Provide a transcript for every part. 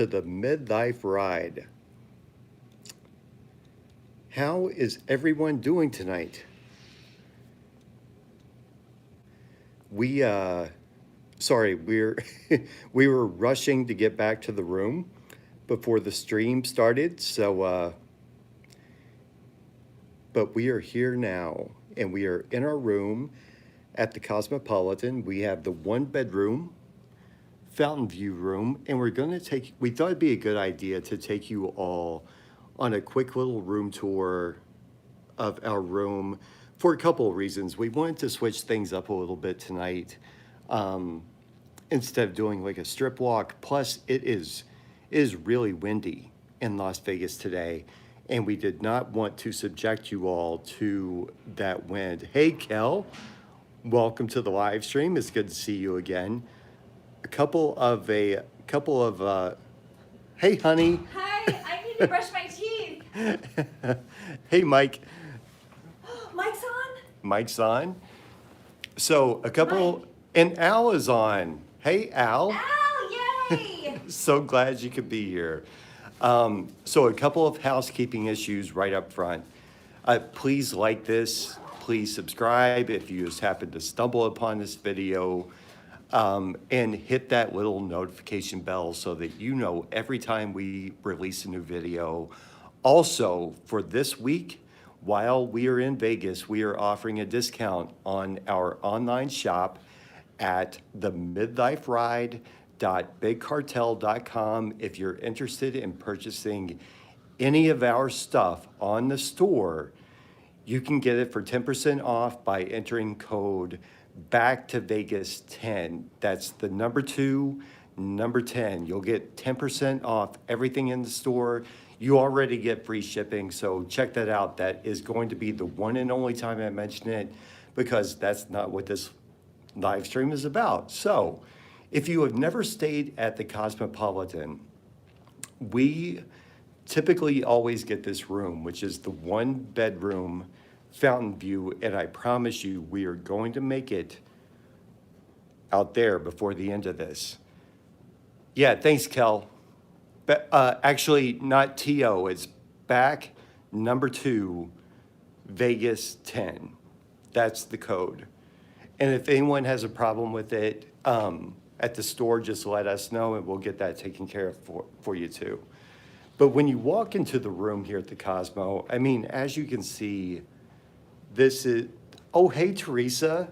to the Midlife ride. How is everyone doing tonight? We sorry, we're we were rushing to get back to the room before the stream started, so but we are here now and we are in our room at the Cosmopolitan. We have the one bedroom fountain view room, and we thought it'd be a good idea to take you all on a quick little room tour of our room for a couple of reasons. We wanted to switch things up a little bit tonight, instead of doing like a strip walk. Plus it is really windy in Las Vegas today, and we did not want to subject you all to that wind. Hey Kel, welcome to the live stream. It's good to see you again. A couple of hey honey. Hi, I need to brush my teeth. Hey Mike. Mike's on? Mike's on. So a couple, Mike. And Al is on. Hey Al. Al, yay! So glad you could be here. So a couple of housekeeping issues right up front. Please like this. Please subscribe if you just happen to stumble upon this video. And hit that little notification bell so that you know every time we release a new video. Also, for this week, while we are in Vegas, we are offering a discount on our online shop at themidliferide.bigcartel.com. If you're interested in purchasing any of our stuff on the store, you can get it for 10% off by entering code Back to Vegas 10. That's the number 2, number 10. You'll get 10% off everything in the store. You already get free shipping, so check that out. That is going to be the one and only time I mention it, because that's not what this live stream is about. So if you have never stayed at the Cosmopolitan, we typically always get this room, which is the one bedroom fountain view, and I promise you we are going to make it out there before the end of this. Yeah, thanks Kel. But actually not TO, it's back number 2 Vegas 10. That's the code. And if anyone has a problem with it at the store, just let us know and we'll get that taken care of for you too. But when you walk into the room here at the Cosmo, I mean, as you can see, this is, oh, hey, Teresa.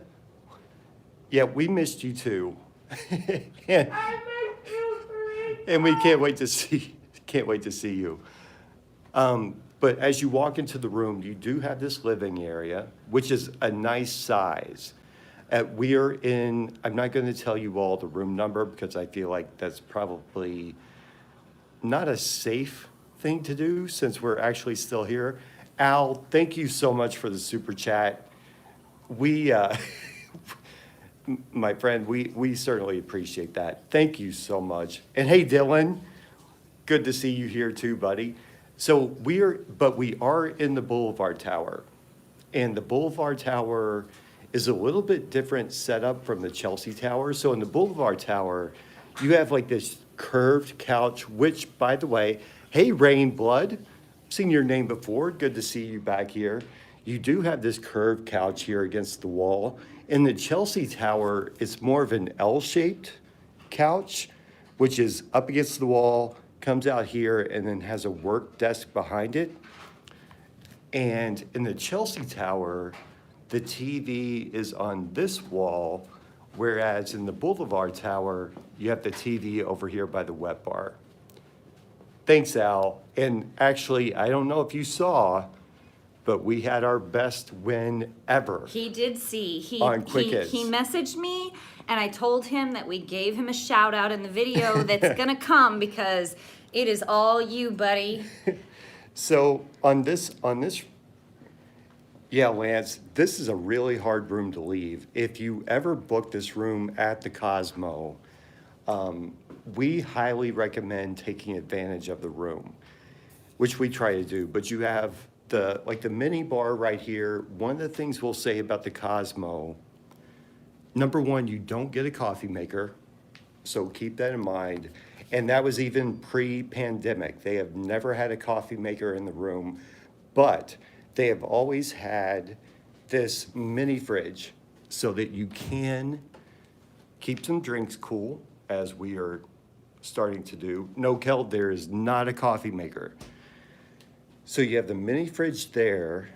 Yeah, we missed you too. and, I missed you, Teresa. and we can't wait to see you. But as you walk into the room, you do have this living area, which is a nice size. We are in, I'm not going to tell you all the room number because I feel like that's probably not a safe thing to do since we're actually still here. Al, thank you so much for the super chat. We, my friend, we certainly appreciate that. Thank you so much. And hey, Dylan, good to see you here too, buddy. So we are in the Boulevard Tower, and the Boulevard Tower is a little bit different setup from the Chelsea Tower. So in the Boulevard Tower, you have like this curved couch, which, by the way, hey, Rain Blood, seen your name before. Good to see you back here. You do have this curved couch here against the wall. In the Chelsea Tower, it's more of an L-shaped couch, which is up against the wall, comes out here, and then has a work desk behind it. And in the Chelsea Tower, the TV is on this wall, whereas in the Boulevard Tower, you have the TV over here by the wet bar. Thanks, Al. And actually, I don't know if you saw, but we had our best win ever. He did see. He messaged me, and I told him that we gave him a shout out in the video that's gonna come because it is all you, buddy. So on this, yeah, Lance, this is a really hard room to leave. If you ever book this room at the Cosmo, we highly recommend taking advantage of the room, which we try to do. But you have the mini bar right here. One of the things we'll say about the Cosmo, number one, you don't get a coffee maker, so keep that in mind. And that was even pre-pandemic. They have never had a coffee maker in the room, but they have always had this mini fridge so that you can keep some drinks cool, as we are starting to do. No, Kel, there is not a coffee maker. So you have the mini fridge there.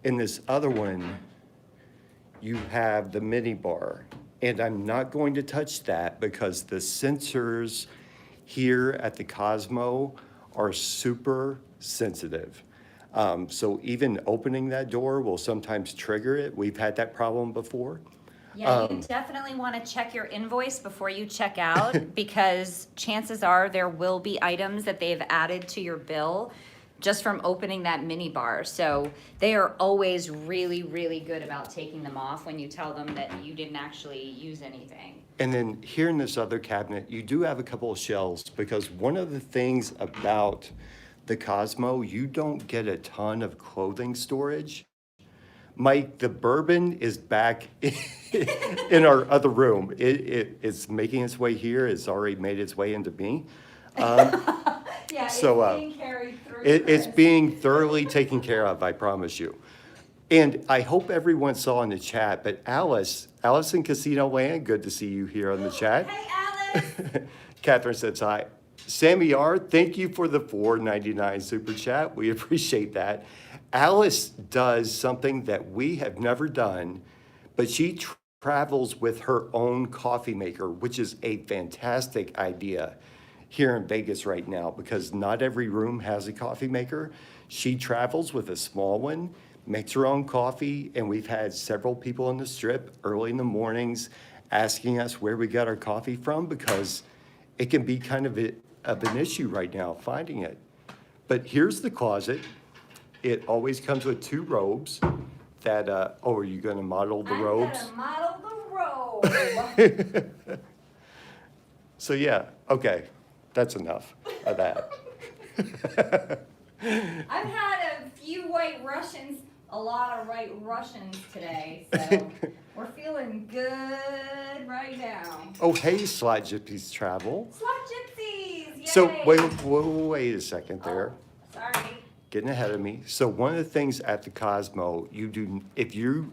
In this other one, you have the mini bar. And I'm not going to touch that because the sensors here at the Cosmo are super sensitive. So even opening that door will sometimes trigger it. We've had that problem before. Yeah, you definitely want to check your invoice before you check out because chances are there will be items that they've added to your bill just from opening that mini bar. So they are always really, really good about taking them off when you tell them that you didn't actually use anything. And then here in this other cabinet, you do have a couple of shelves because one of the things about the Cosmo, you don't get a ton of clothing storage. Mike, the bourbon is back in our other room. It's making its way here. It's already made its way into me. Yeah, So, it's being carried through. It's being thoroughly taken care of, I promise you. And I hope everyone saw in the chat, but Alice in Casino Land, good to see you here on the chat. Hey, Alice. Catherine says hi. Sammy R, thank you for the $4.99 super chat. We appreciate that. Alice does something that we have never done, but she travels with her own coffee maker, which is a fantastic idea here in Vegas right now because not every room has a coffee maker. She travels with a small one, makes her own coffee, and we've had several people on the Strip early in the mornings asking us where we got our coffee from because it can be kind of an issue right now finding it. But here's the closet. It always comes with two robes that, are you gonna model the robes? I'm gonna model the robe. So yeah, okay, that's enough of that. I've had a few white Russians, a lot of white Russians today, so we're feeling good right now. Oh, hey, Slot Gypsies Travel. Slot Gypsies, yay! So wait a second there. Oh, sorry. Getting ahead of me. So one of the things at the Cosmo, you do if you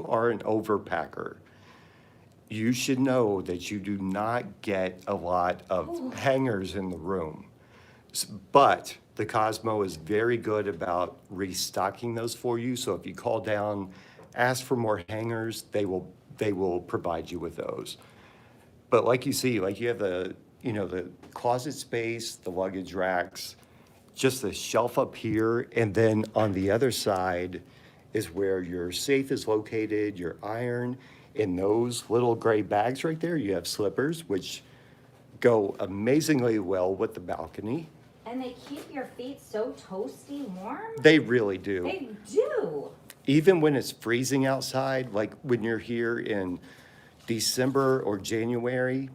are an overpacker, you should know that you do not get a lot of hangers in the room. But the Cosmo is very good about restocking those for you. So if you call down, ask for more hangers, they will provide you with those. But like you see, like you have the closet space, the luggage racks, just the shelf up here, and then on the other side is where your safe is located, your iron. In those little gray bags right there, you have slippers, which go amazingly well with the balcony. And they keep your feet so toasty warm? They really do. They do. Even when it's freezing outside, like when you're here in December or January,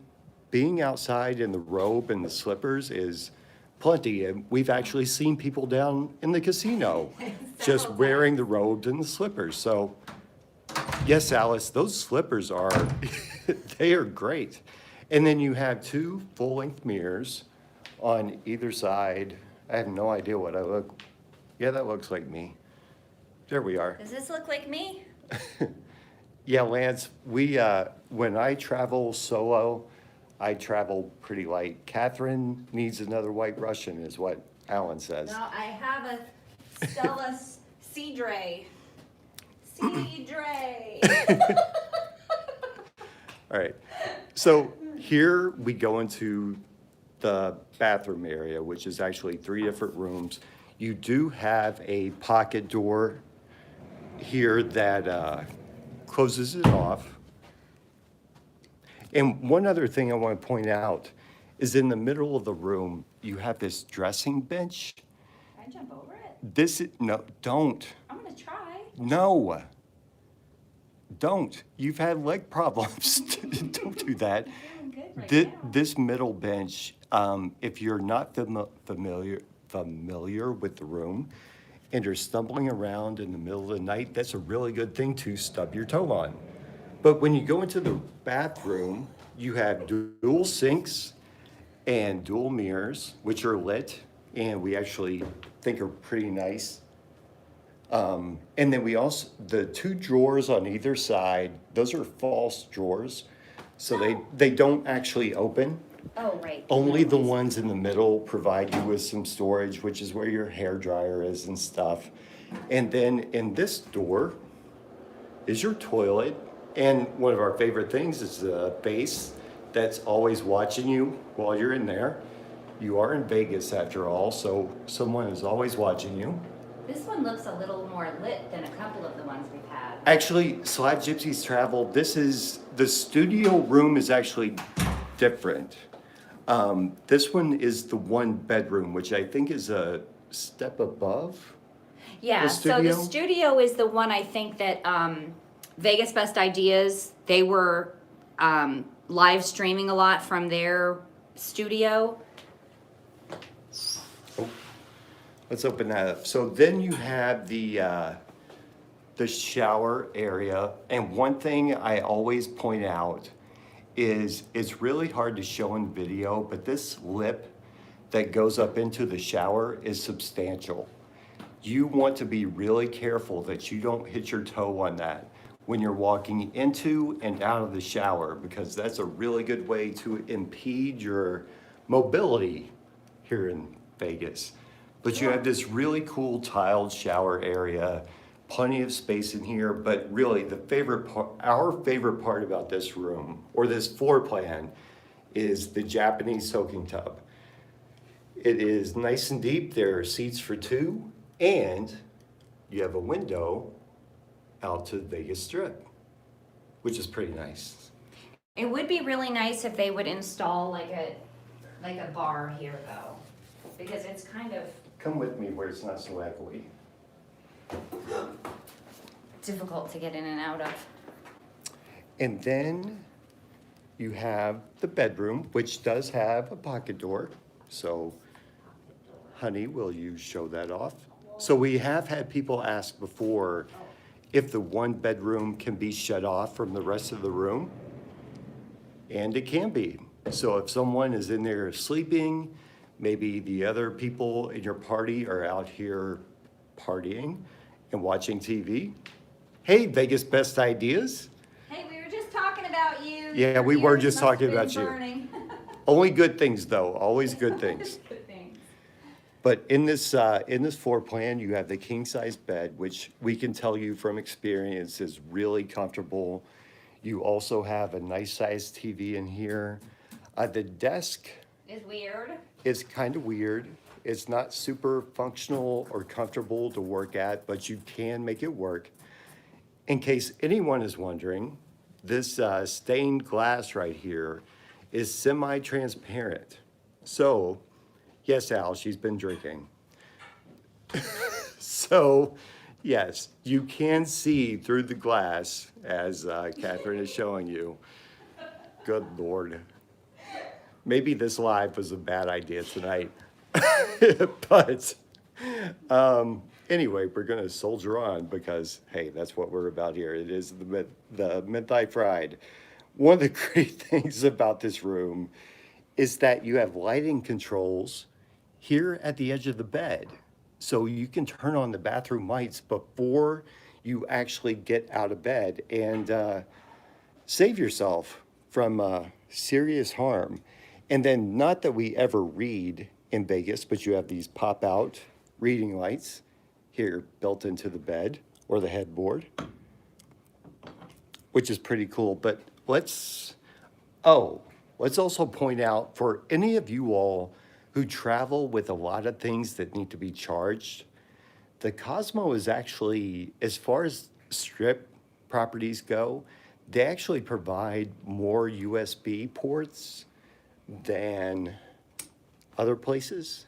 being outside in the robe and the slippers is plenty. And we've actually seen people down in the casino just wearing the robes and the slippers. So yes, Alice, those slippers they are great. And then you have two full-length mirrors on either side. I have no idea what I look. Yeah, that looks like me. There we are. Does this look like me? Yeah, Lance, when I travel solo, I travel pretty light. Catherine needs another white Russian, is what Alan says. No, I have a Stella Cedre. Cedre. All right. So here we go into the bathroom area, which is actually 3 different rooms. You do have a pocket door here that closes it off. And one other thing I want to point out is in the middle of the room, you have this dressing bench. Can I jump over it? No, don't. I'm gonna try. No. Don't. You've had leg problems. Don't do that. I'm feeling good right now. This middle bench, if you're not familiar with the room and you're stumbling around in the middle of the night, that's a really good thing to stub your toe on. But when you go into the bathroom, you have dual sinks and dual mirrors, which are lit, and we actually think are pretty nice. And then we also, the two drawers on either side, those are false drawers. So they don't actually open. Oh, right. Only the ones in the middle provide you with some storage, which is where your hair dryer is and stuff. And then in this door is your toilet. And one of our favorite things is the base that's always watching you while you're in there. You are in Vegas after all, so someone is always watching you. This one looks a little more lit than a couple of the ones we've had. Actually, Slab Gypsies Travel, the studio room is actually different. This one is the one bedroom, which I think is a step above. Yeah, The so the studio? studio is the one I think that Vegas Best Ideas, they were live streaming a lot from their studio. Let's open that up. So then you have the shower area. And one thing I always point out is it's really hard to show in video, but this lip that goes up into the shower is substantial. You want to be really careful that you don't hit your toe on that when you're walking into and out of the shower, because that's a really good way to impede your mobility here in Vegas. But you have this really cool tiled shower area, plenty of space in here, but really the favorite part, our favorite part about this room, or this floor plan, is the Japanese soaking tub. It is nice and deep, there are seats for two, and you have a window out to the Vegas Strip, which is pretty nice. It would be really nice if they would install like a bar here though, because it's kind of Come with me where it's not so echoey. difficult to get in and out of. And then you have the bedroom, which does have a pocket door. So, honey, will you show that off? So we have had people ask before if the one bedroom can be shut off from the rest of the room. And it can be. So if someone is in there sleeping, maybe the other people in your party are out here partying and watching TV. Hey, Vegas Best Ideas. Hey, we were just talking about you. Yeah, we were just talking about you. Only good things though, always good things. Good things. But in this floor plan, you have the king size bed, which we can tell you from experience is really comfortable. You also have a nice sized TV in here. The desk Is weird. is kind of weird. It's not super functional or comfortable to work at, but you can make it work. In case anyone is wondering, this stained glass right here is semi-transparent. So, yes, Al, she's been drinking. So, yes, you can see through the glass, as Catherine is showing you. Good Lord. Maybe this live was a bad idea tonight. But anyway, we're going to soldier on because, hey, that's what we're about here. It is the Midlife ride. One of the great things about this room is that you have lighting controls here at the edge of the bed. So you can turn on the bathroom lights before you actually get out of bed and save yourself from serious harm. And then, not that we ever read in Vegas, but you have these pop-out reading lights here built into the bed or the headboard, which is pretty cool. But let's also point out for any of you all who travel with a lot of things that need to be charged, the Cosmo is actually, as far as strip properties go, they actually provide more USB ports than other places.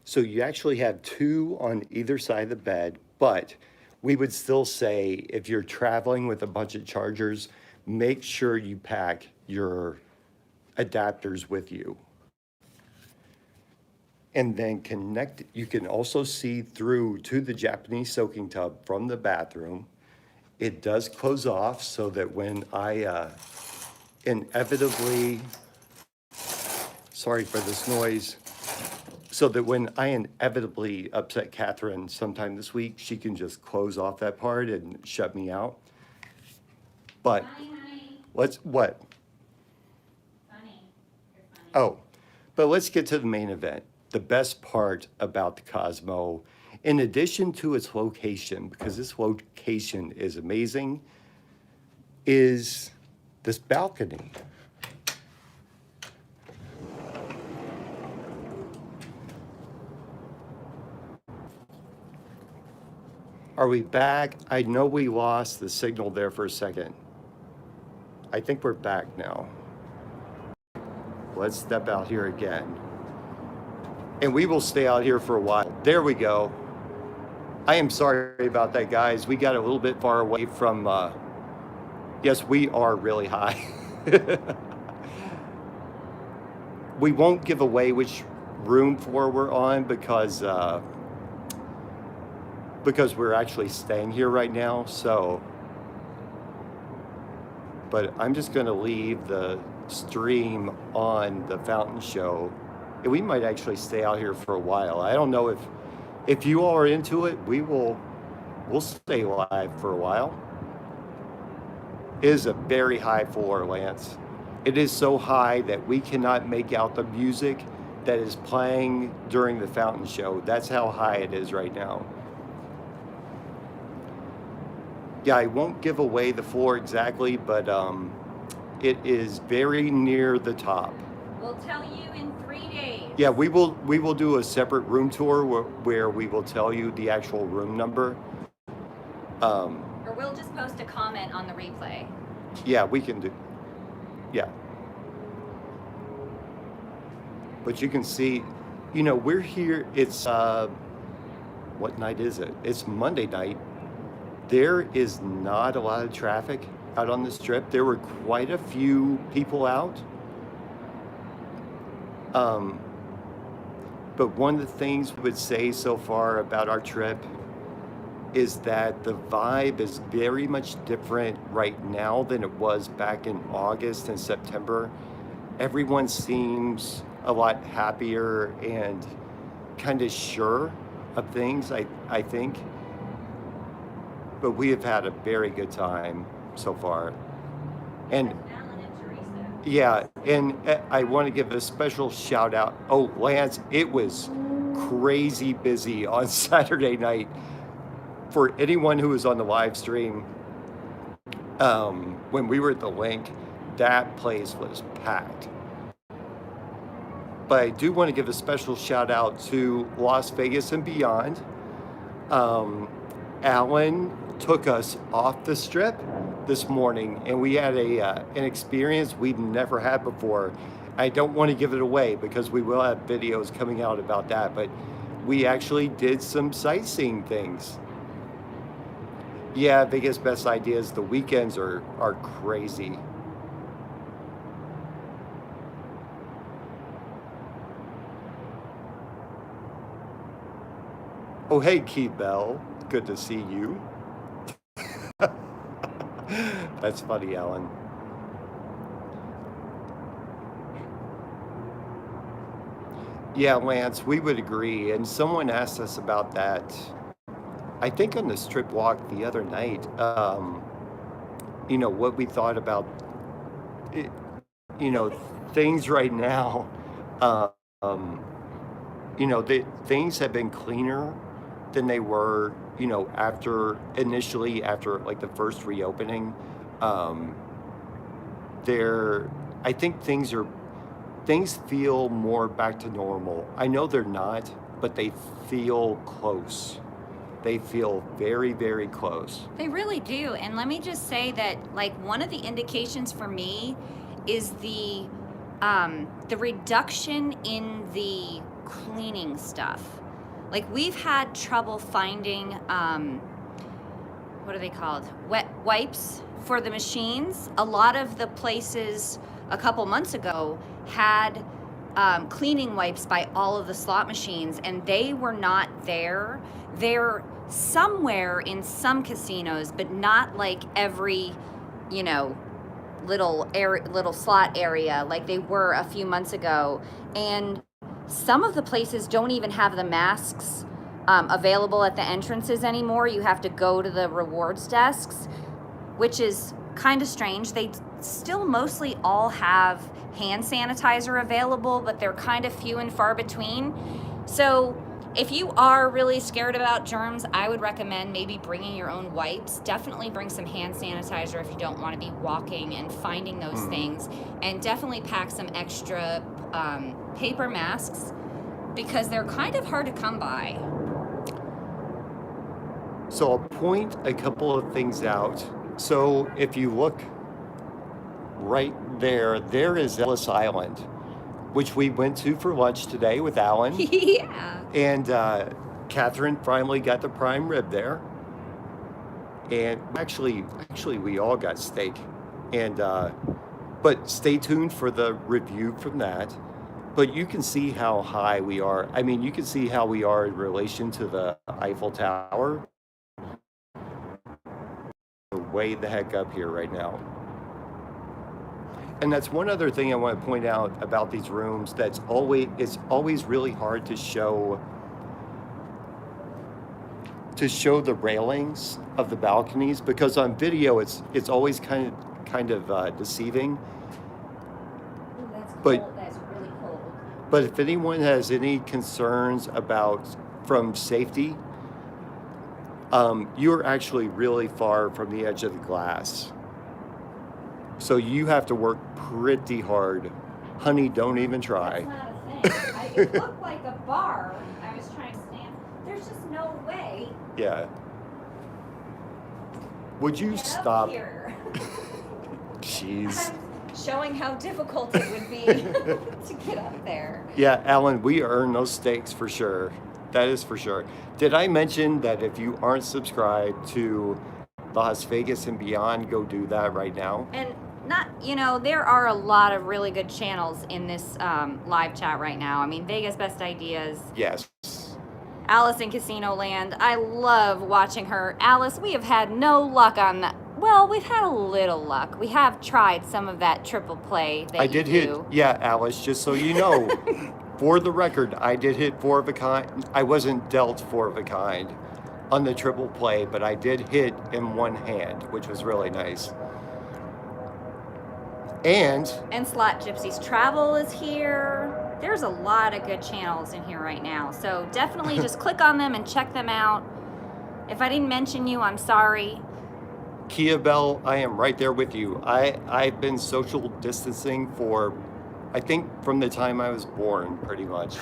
So you actually have two on either side of the bed, but we would still say if you're traveling with a bunch of chargers, make sure you pack your adapters with you. And then you can also see through to the Japanese soaking tub from the bathroom. It does close off so that when I inevitably Sorry for this noise. So that when I inevitably upset Catherine sometime this week, she can just close off that part and shut me out. But Honey. what? Funny. You're funny. Oh, but let's get to the main event. The best part about the Cosmo, in addition to its location, because this location is amazing, is this balcony. Are we back? I know we lost the signal there for a second. I think we're back now. Let's step out here again. And we will stay out here for a while. There we go. I am sorry about that, guys. We got a little bit far away from, yes, we are really high. We won't give away which room floor we're on because we're actually staying here right now. So, but I'm just going to leave the stream on the fountain show. And we might actually stay out here for a while. I don't know if you all are into it, we'll stay live for a while. It is a very high floor, Lance. It is so high that we cannot make out the music that is playing during the fountain show. That's how high it is right now. Yeah, I won't give away the floor exactly, but it is very near the top. We'll tell you in 3 days. Yeah, we will do a separate room tour where we will tell you the actual room number. Or we'll just post a comment on the replay. Yeah, we can do. Yeah. But you can see, we're here. It's what night is it? It's Monday night. There is not a lot of traffic out on the strip. There were quite a few people out. But one of the things we would say so far about our trip is that the vibe is very much different right now than it was back in August and September. Everyone seems a lot happier and kind of sure of things, I think. But we have had a very good time so far. And Alan and Teresa. yeah, and I want to give a special shout out. Oh, Lance, it was crazy busy on Saturday night. For anyone who was on the live stream, when we were at the Link, that place was packed. But I do want to give a special shout out to Las Vegas and beyond. Alan took us off the strip this morning, and we had an experience we've never had before. I don't want to give it away because we will have videos coming out about that, but we actually did some sightseeing things. Yeah, Vegas best ideas. The weekends are crazy. Oh, hey, Key Bell. Good to see you. That's funny, Alan. Yeah, Lance, we would agree. And someone asked us about that, I think on the strip walk the other night, what we thought about, it, things right now. Things have been cleaner than they were, after like the first reopening. I think things feel more back to normal. I know they're not, but they feel close. They feel very, very close. They really do. And let me just say that, like, one of the indications for me is the reduction in the cleaning stuff. Like, we've had trouble finding, what are they called? Wet wipes for the machines. A lot of the places a couple months ago had cleaning wipes by all of the slot machines, and they were not there. They're somewhere in some casinos, but not like every, little slot area like they were a few months ago. And some of the places don't even have the masks available at the entrances anymore. You have to go to the rewards desks, which is kind of strange. They still mostly all have hand sanitizer available, but they're kind of few and far between. So if you are really scared about germs, I would recommend maybe bringing your own wipes. Definitely bring some hand sanitizer if you don't want to be walking and finding those things. And definitely pack some extra paper masks because they're kind of hard to come by. So I'll point a couple of things out. So if you look right there, there is Ellis Island, which we went to for lunch today with Alan. Yeah. And Catherine finally got the prime rib there. And actually we all got steak. And but stay tuned for the review from that. But you can see how high we are. I mean, you can see how we are in relation to the Eiffel Tower. We're way the heck up here right now. And that's one other thing I want to point out about these rooms. It's always really hard to show the railings of the balconies, because on video it's always kind of deceiving. Ooh, that's cold. But That's really cold. But if anyone has any concerns from safety, you're actually really far from the edge of the glass. So you have to work pretty hard. Honey, don't even try. That's not a thing. It looked like a bar. I was trying to stand. There's just no way. Yeah. Would you Get up stop? here. Jeez. I'm showing how difficult it would be to get up there. Yeah, Alan, we earn those steaks for sure. That is for sure. Did I mention that if you aren't subscribed to Las Vegas and Beyond, go do that right now? And there are a lot of really good channels in this live chat right now. I mean, Vegas Best Ideas. Yes. Alice in Casino Land. I love watching her. Alice, we have had no luck on that. Well, we've had a little luck. We have tried some of that triple play that I did you hit, do. yeah, Alice, just so you know, for the record, I did hit 4 of a kind. I wasn't dealt 4 of a kind on the triple play, but I did hit in one hand, which was really nice. And Slot Gypsies Travel is here. There's a lot of good channels in here right now. So definitely just click on them and check them out. If I didn't mention you, I'm sorry. Kia Bell, I am right there with you. I've been social distancing for, I think, from the time I was born, pretty much.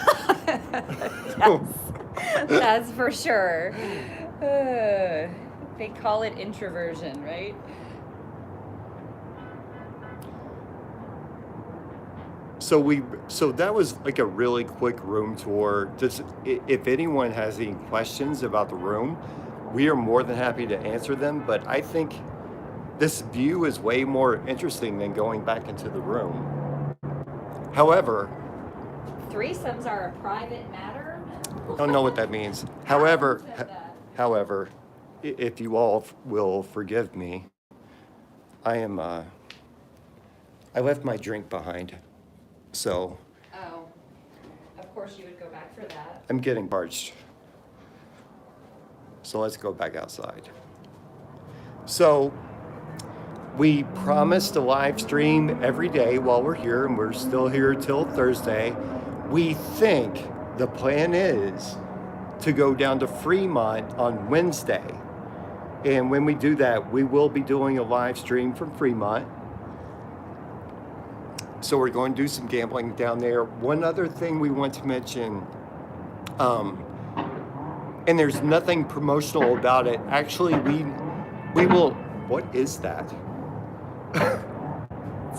That's for sure. They call it introversion, right? So that was like a really quick room tour. If anyone has any questions about the room, we are more than happy to answer them. But I think this view is way more interesting than going back into the room. However, Threesomes are a private matter? I don't know what that means. However, if you all will forgive me, I left my drink behind. So Oh, of course you would go back for that. I'm getting parched. So let's go back outside. So we promised a live stream every day while we're here, and we're still here till Thursday. We think the plan is to go down to Fremont on Wednesday. And when we do that, we will be doing a live stream from Fremont. So we're going to do some gambling down there. One other thing we want to mention, and there's nothing promotional about it. Actually, we will, what is that?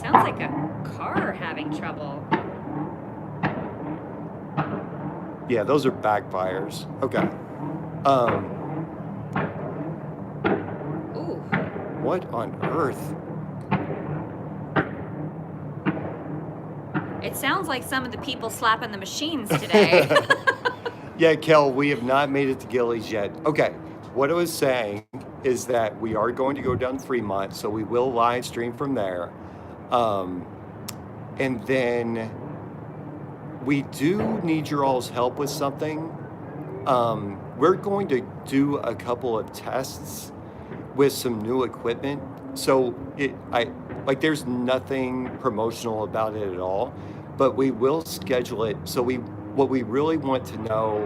Sounds like a car having trouble. Yeah, those are backfires. Okay. Ooh. What on earth? It sounds like some of the people slapping the machines today. Yeah, Kel, we have not made it to Gillies yet. Okay, what I was saying is that we are going to go down to Fremont, so we will live stream from there. Um, and then we do need your all's help with something. We're going to do a couple of tests with some new equipment. So there's nothing promotional about it at all, but we will schedule it. So what we really want to know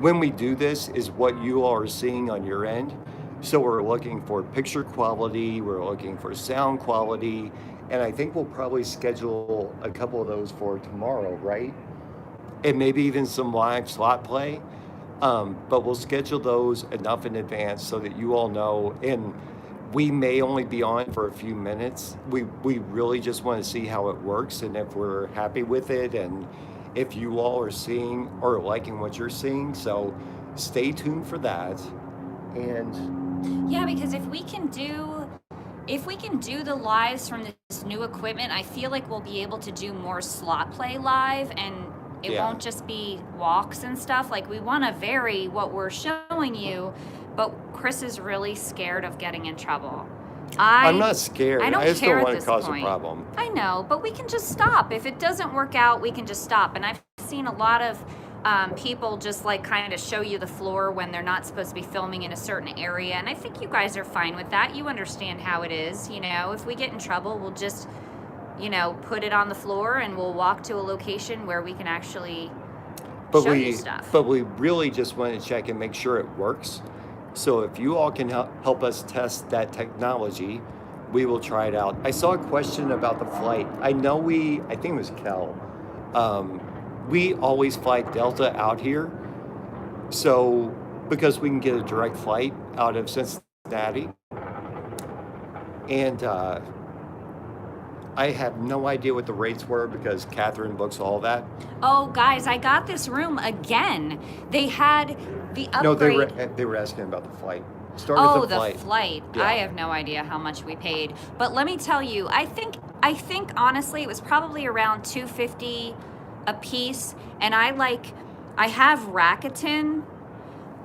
when we do this is what you all are seeing on your end. So we're looking for picture quality, we're looking for sound quality, and I think we'll probably schedule a couple of those for tomorrow, right? And maybe even some live slot play. But we'll schedule those enough in advance so that you all know. And we may only be on for a few minutes. We really just want to see how it works and if we're happy with it and if you all are seeing or liking what you're seeing. So stay tuned for that. And Yeah, because if we can do the lives from this new equipment, I feel like we'll be able to do more slot play live, and it Yeah. won't just be walks and stuff. Like, we want to vary what we're showing you, but Chris is really scared of getting in trouble. I'm not scared. I don't I just care don't at want this to cause point. a problem. I know, but we can just stop. If it doesn't work out, we can just stop. And I've seen a lot of people just like kind of show you the floor when they're not supposed to be filming in a certain area. And I think you guys are fine with that. You understand how it is. You know, if we get in trouble, we'll just, put it on the floor and we'll walk to a location where we can actually show you stuff. But we really just want to check and make sure it works. So if you all can help us test that technology, we will try it out. I saw a question about the flight. I think it was Kel. We always fly Delta out here. So, because we can get a direct flight out of Cincinnati. And I have no idea what the rates were because Catherine books all that. Oh, guys, I got this room again. They had the upgrade. No, they were asking about the flight. Start with the flight. The flight. Yeah. I have no idea how much we paid. But let me tell you, I think honestly it was probably around $250 a piece. And I have Rakuten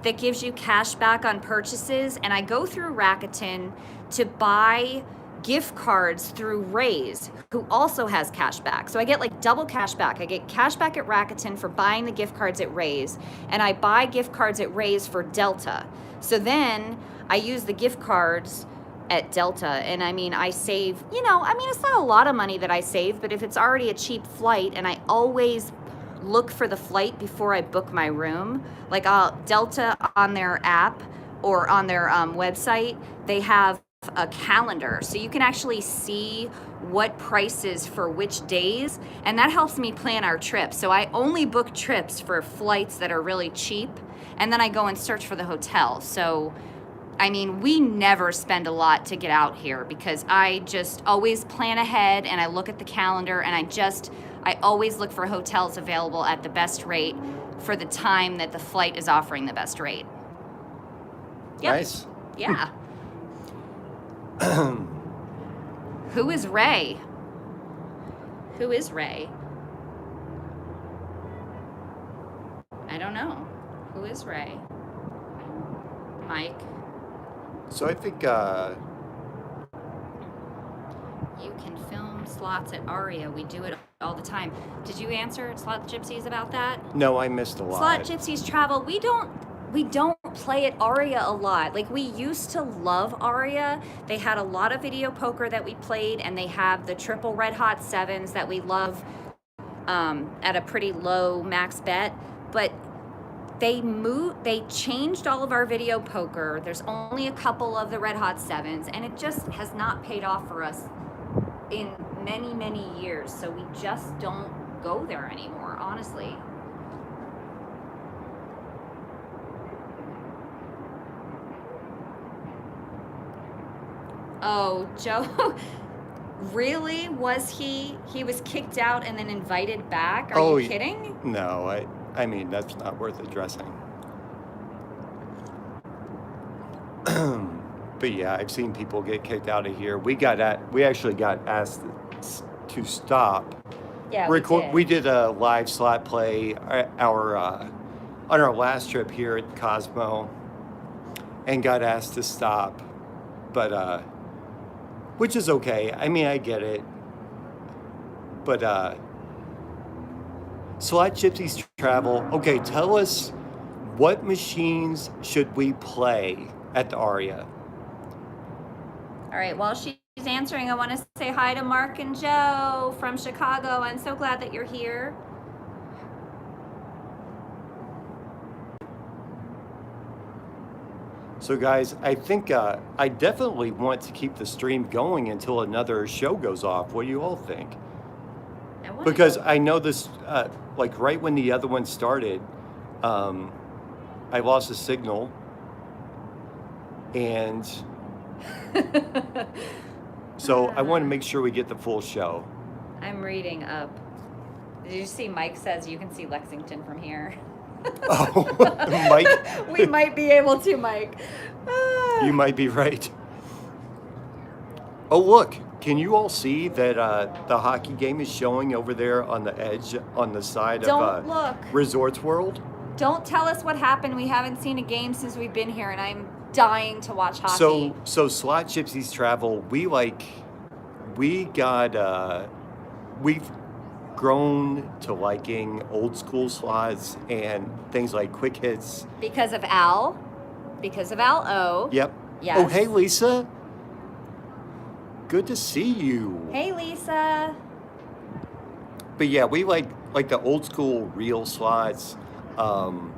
that gives you cash back on purchases, and I go through Rakuten to buy gift cards through Raise, who also has cash back. So I get like double cash back. I get cash back at Rakuten for buying the gift cards at Raise, and I buy gift cards at Raise for Delta. So then I use the gift cards at Delta, and I save, it's not a lot of money that I save, but if it's already a cheap flight, and I always look for the flight before I book my room, like Delta on their app or on their website, they have a calendar, so you can actually see what prices for which days, and that helps me plan our trip. So I only book trips for flights that are really cheap, and then I go and search for the hotel. So we never spend a lot to get out here because I just always plan ahead, and I look at the calendar, and I always look for hotels available at the best rate for the time that the flight is offering the best rate. Yep. Nice. Yeah. Who is Ray? Who is Ray? I don't know. Who is Ray? Mike? So I think You can film slots at Aria. We do it all the time. Did you answer Slot Gypsies about that? no, I missed a lot. Slot Gypsies travel. We don't play at Aria a lot. Like, we used to love Aria. They had a lot of video poker that we played, and they have the triple red hot sevens that we love at a pretty low max bet. But they changed all of our video poker. There's only a couple of the red hot sevens, and it just has not paid off for us in many, many years. So we just don't go there anymore, honestly. Oh, Joe, really? Was he was kicked out and then invited back? Are you kidding? No, that's not worth addressing. But yeah, I've seen people get kicked out of here. We actually got asked to stop. Yeah, We did a live slot play on our last trip here at Cosmo, and got asked to stop, but which is okay. I get it. But Slot Gypsies Travel. Okay, tell us, what machines should we play at the Aria? All right, while she's answering, I want to say hi to Mark and Joe from Chicago. I'm so glad that you're here. So guys, I think I definitely want to keep the stream going until another show goes off. What do you all think? Because I know this, like right when the other one started, I lost the signal, and so I want to make sure we get the full show. I'm reading up. Did you see Mike says you can see Lexington from here? Oh, Mike. We might be able to, Mike. You might be right. Oh, look. Can you all see that the hockey game is showing over there on the edge, on the side Don't of look. Resorts World? Don't tell us what happened. We haven't seen a game since we've been here, and I'm dying to watch hockey. So Slot Gypsies Travel, we've grown to liking old school slots and things like quick hits. Because of Al O. Yep. Yes. Oh, hey, Lisa. Good to see you. Hey, Lisa. But yeah, we like the old school real slots. I'm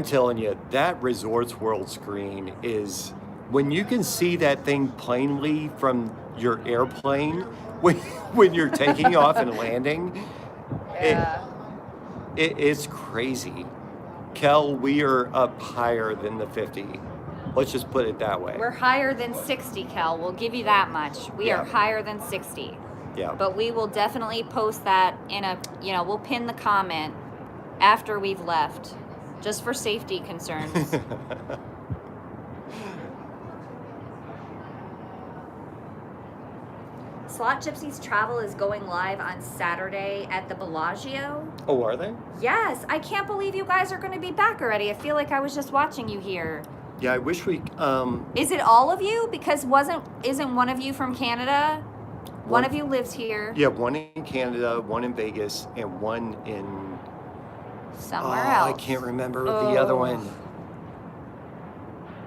telling you, that Resorts World screen is, when you can see that thing plainly from your airplane when you're taking off and landing, Yeah. it's crazy. Kel, we are up higher than the 50. Let's just put it that way. We're higher than 60, Kel. We'll give you that much. We are Yeah. higher than 60. Yeah. But we will definitely post that in we'll pin the comment after we've left, just for safety concerns. Slot Gypsies Travel is going live on Saturday at the Bellagio. Oh, are they? Yes, I can't believe you guys are going to be back already. I feel like I was just watching you here. Yeah, I wish we. Is it all of you? Because isn't one of you from Canada? One of you lives here. Yeah, one in Canada, one in Vegas, and one in Somewhere else. I can't remember the other one.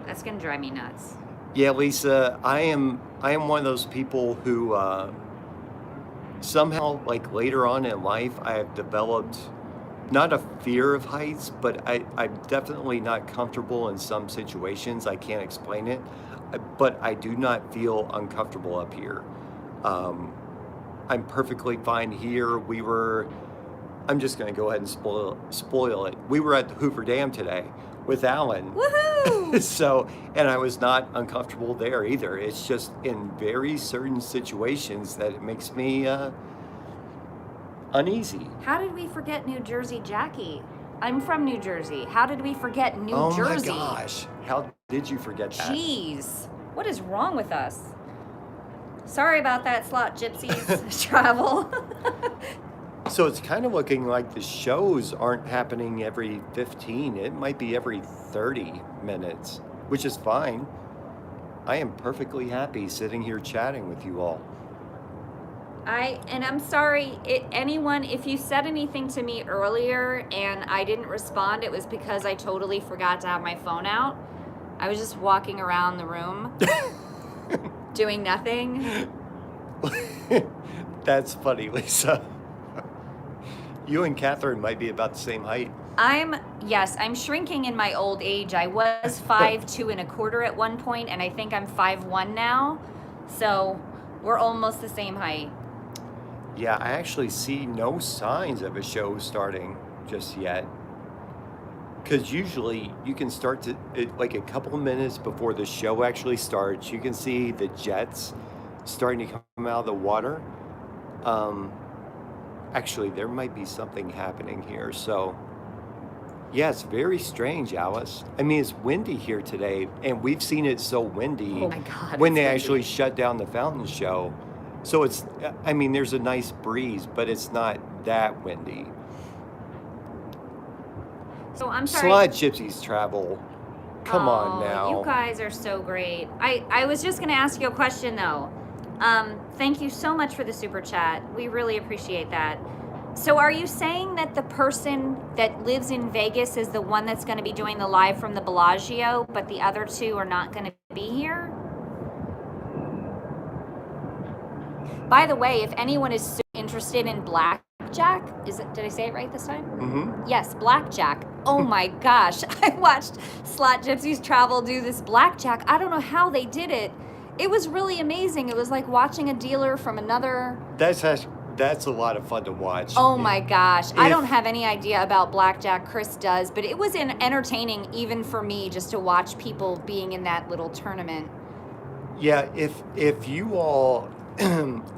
That's gonna drive me nuts. Yeah, Lisa, I am one of those people who somehow, like later on in life, I have developed not a fear of heights, but I'm definitely not comfortable in some situations. I can't explain it, but I do not feel uncomfortable up here. I'm perfectly fine here. I'm just going to go ahead and spoil it. We were at the Hoover Dam today with Alan. Woohoo! So, and I was not uncomfortable there either. It's just in very certain situations that it makes me uneasy. How did we forget New Jersey, Jackie? I'm from New Jersey. How did we forget New Jersey? Oh my gosh. How did you forget that? Jeez. What is wrong with us? Sorry about that, Slot Gypsies Travel. So it's kind of looking like the shows aren't happening every 15. It might be every 30 minutes, which is fine. I am perfectly happy sitting here chatting with you all. I'm sorry, anyone, if you said anything to me earlier and I didn't respond, it was because I totally forgot to have my phone out. I was just walking around the room doing nothing. That's funny, Lisa. You and Catherine might be about the same height. I'm shrinking in my old age. I was 5'2¼ at one point, and I think I'm 5'1" now. So we're almost the same height. Yeah, I actually see no signs of a show starting just yet. Because usually you can start like a couple of minutes before the show actually starts, you can see the jets starting to come out of the water. Actually, there might be something happening here. So, yeah, it's very strange, Alice. I mean, it's windy here today, and we've seen it so windy Oh my God, when it's they windy. actually shut down the fountain show. So there's a nice breeze, but it's not that windy. So I'm sorry. Slot Gypsies Travel. Come on now. You guys are so great. I was just going to ask you a question, though. Thank you so much for the super chat. We really appreciate that. So are you saying that the person that lives in Vegas is the one that's going to be doing the live from the Bellagio, but the other two are not going to be here? By the way, if anyone is so interested in blackjack, did I say it right this time? Mm-hmm. Yes, blackjack. Oh my gosh. I watched Slot Gypsies Travel do this blackjack. I don't know how they did it. It was really amazing. It was like watching a dealer from another. That's a lot of fun to watch. Oh my gosh. I don't have any idea about blackjack. Chris does, but it was entertaining even for me just to watch people being in that little tournament. Yeah, if you all,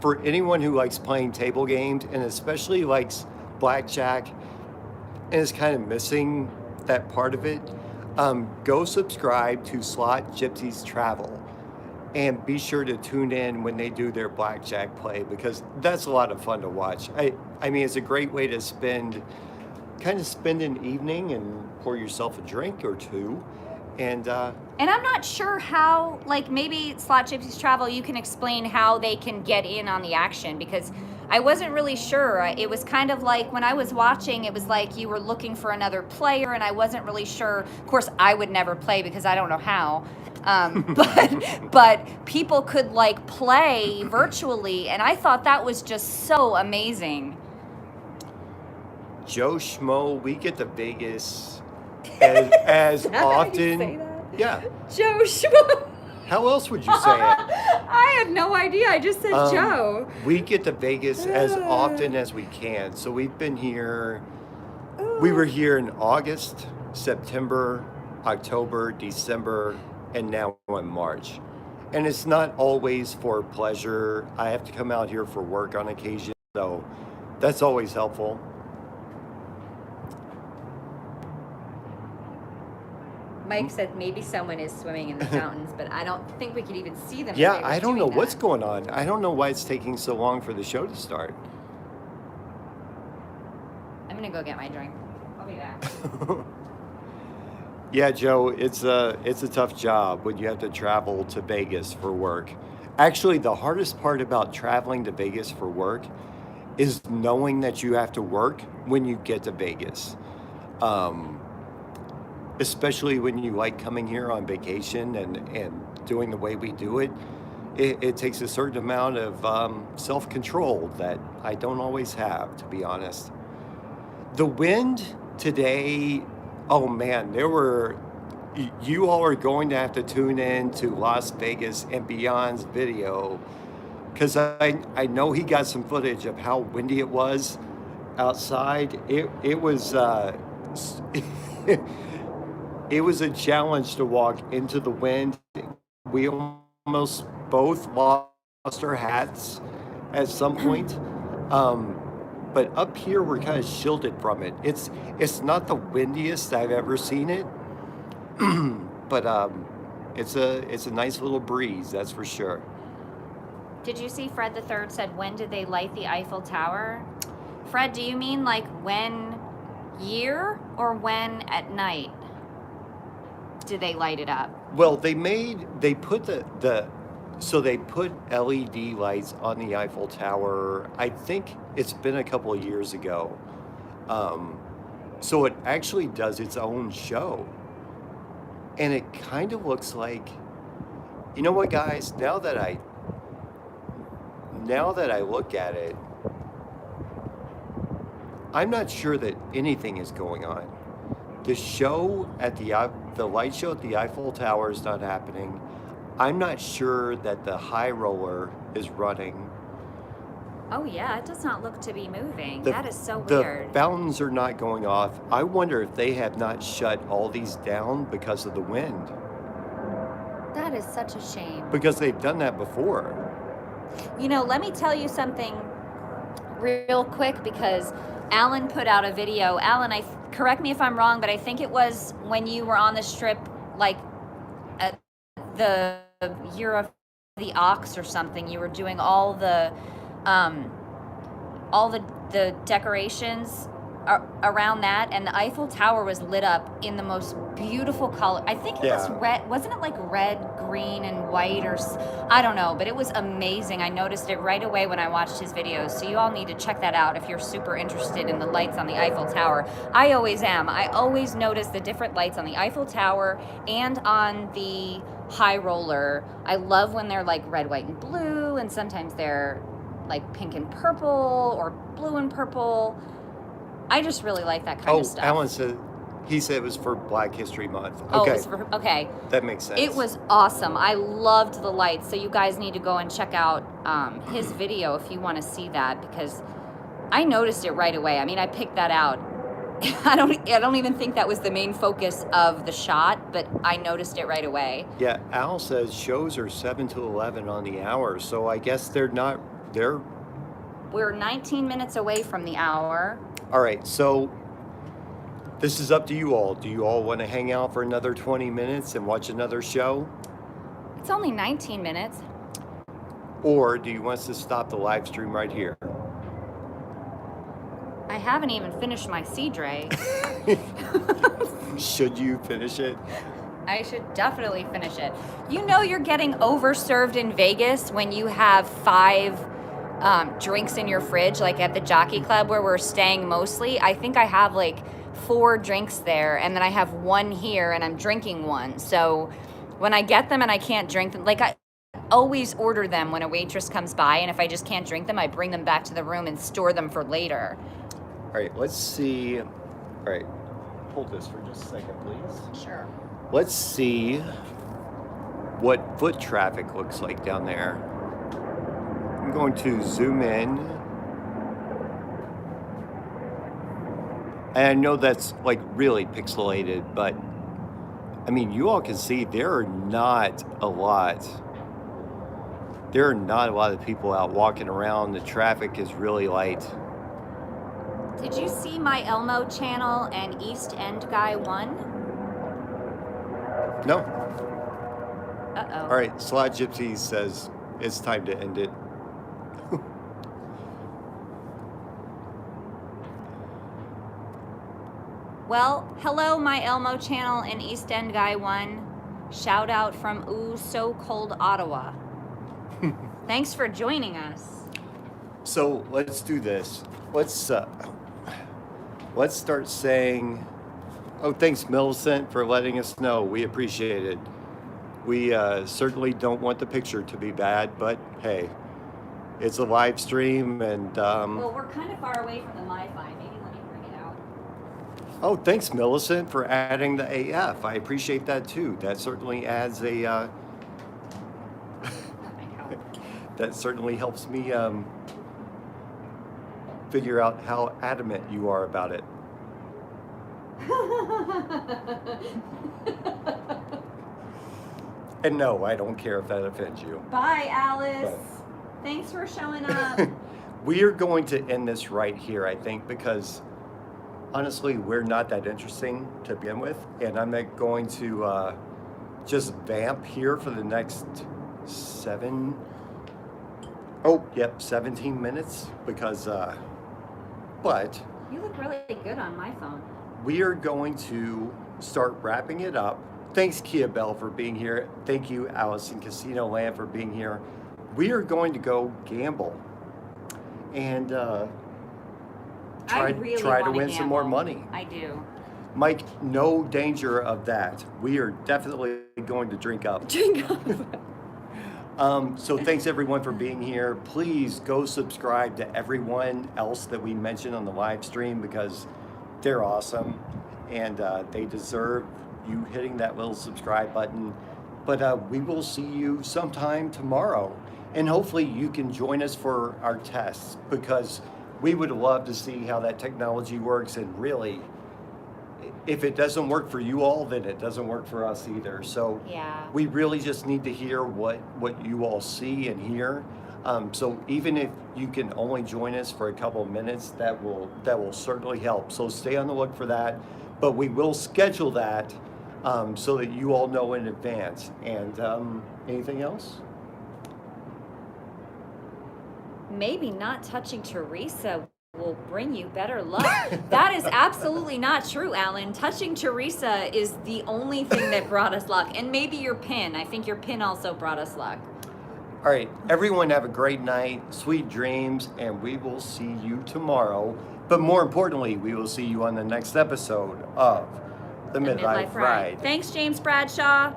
for anyone who likes playing table games and especially likes blackjack and is kind of missing that part of it, go subscribe to Slot Gypsies Travel and be sure to tune in when they do their blackjack play because that's a lot of fun to watch. I mean, it's a great way to spend an evening and pour yourself a drink or two. And I'm not sure how, like maybe Slot Gypsies Travel, you can explain how they can get in on the action because I wasn't really sure. It was kind of like when I was watching, it was like you were looking for another player and I wasn't really sure. Of course, I would never play because I don't know how. But people could like play virtually and I thought that was just so amazing. Joe Schmo, we get to Vegas as often. Yeah. Joe Schmo. How else would you say it? I had no idea. I just said Joe. We get to Vegas as often as we can. So we've been here. We were here in August, September, October, December, and now in March. And it's not always for pleasure. I have to come out here for work on occasion. So that's always helpful. Mike said maybe someone is swimming in the fountains, but I don't think we could even see them. Yeah, I don't know what's going on. I don't know why it's taking so long for the show to start. I'm gonna go get my drink. I'll be back. Yeah, Joe, it's a tough job when you have to travel to Vegas for work. Actually, the hardest part about traveling to Vegas for work is knowing that you have to work when you get to Vegas. Especially when you like coming here on vacation and doing the way we do it, it takes a certain amount of self-control that I don't always have, to be honest. The wind today, oh man, you all are going to have to tune in to Las Vegas and Beyond's video because I know he got some footage of how windy it was outside. It was... It was a challenge to walk into the wind. We almost both lost our hats at some point. But up here, we're kind of shielded from it. It's not the windiest I've ever seen it, but it's a nice little breeze, that's for sure. Did you see Fred the Third said, when did they light the Eiffel Tower? Fred, do you mean like when year or when at night? Did they light it up? Well, they put they put LED lights on the Eiffel Tower. I think it's been a couple of years ago. So it actually does its own show. And it kind of looks like, you know what, guys, now that I look at it, I'm not sure that anything is going on. The show at the light show at the Eiffel Tower is not happening. I'm not sure that the high roller is running. Oh yeah, it does not look to be moving. That is so weird. The fountains are not going off. I wonder if they have not shut all these down because of the wind. That is such a shame. Because they've done that before. You know, let me tell you something real quick because Alan put out a video. Alan, correct me if I'm wrong, but I think it was when you were on the Strip, like at the Year of the Ox or something. You were doing all the decorations around that, and the Eiffel Tower was lit up in the most beautiful color. I think it was Yeah. red. Wasn't it like red, green, and white, or I don't know, but it was amazing. I noticed it right away when I watched his videos. So you all need to check that out if you're super interested in the lights on the Eiffel Tower. I always am. I always notice the different lights on the Eiffel Tower and on the High Roller. I love when they're like red, white, and blue, and sometimes they're like pink and purple or blue and purple. I just really like that kind of stuff. Alan said, he said it was for Black History Month. Okay. Oh, it was okay. That makes sense. It was awesome. I loved the lights. So you guys need to go and check out his video if you want to see that, because I noticed it right away. I mean, I picked that out. I don't even think that was the main focus of the shot, but I noticed it right away. Yeah, Al says shows are 7 to 11 on the hour, so I guess they're. We're 19 minutes away from the hour. All right, so this is up to you all. Do you all want to hang out for another 20 minutes and watch another show? It's only 19 minutes. Or do you want us to stop the live stream right here? I haven't even finished my Cedre. Should you finish it? I should definitely finish it. You know you're getting overserved in Vegas when you have 5 drinks in your fridge, like at the Jockey Club where we're staying mostly. I think I have like 4 drinks there, and then I have 1 here, and I'm drinking 1. So when I get them and I can't drink them, like I always order them when a waitress comes by, and if I just can't drink them, I bring them back to the room and store them for later. All right, let's see. All right, hold this for just a second, please. Sure. Let's see what foot traffic looks like down there. I'm going to zoom in. And I know that's like really pixelated, but I mean, you all can see there are not a lot. There are not a lot of people out walking around. The traffic is really light. Did you see my Elmo channel and East End Guy 1? No. Uh-oh. All right, Slot Gypsy says it's time to end it. Well, hello, my Elmo channel and East End Guy 1. Shout out from Ooh So Cold Ottawa. Thanks for joining us. So let's do this. Let's start saying, oh, thanks, Millicent, for letting us know. We appreciate it. We certainly don't want the picture to be bad, but hey, it's a live stream, and Well, we're kind of far away from the MiFi. Maybe let me bring it out. oh, thanks, Millicent, for adding the AF. I appreciate that too. That certainly adds a. That certainly helps me figure out how adamant you are about it. And no, I don't care if that offends you. Bye, Alice. But Thanks for showing up. we are going to end this right here, I think, because honestly, we're not that interesting to begin with. And I'm not going to just vamp here for the next 17 minutes because, but You look really good on my phone. we are going to start wrapping it up. Thanks, Kia Bell, for being here. Thank you, Allison Casino Land, for being here. We are going to go gamble and try to win some more money. I do. Mike, no danger of that. We are definitely going to drink up. Drink up. So thanks everyone for being here. Please go subscribe to everyone else that we mentioned on the live stream because they're awesome and they deserve you hitting that little subscribe button. But we will see you sometime tomorrow. And hopefully you can join us for our tests because we would love to see how that technology works. And really, if it doesn't work for you all, then it doesn't work for us either. So Yeah. we really just need to hear what you all see and hear. So even if you can only join us for a couple of minutes, that will certainly help. So stay on the look for that. But we will schedule that so that you all know in advance. And anything else? Maybe not touching Teresa will bring you better luck. That is absolutely not true, Alan. Touching Teresa is the only thing that brought us luck. And maybe your pin. I think your pin also brought us luck. All right, everyone have a great night, sweet dreams, and we will see you tomorrow. But more importantly, we will see you on the next episode of The Midlife Ride. Thanks, James Bradshaw.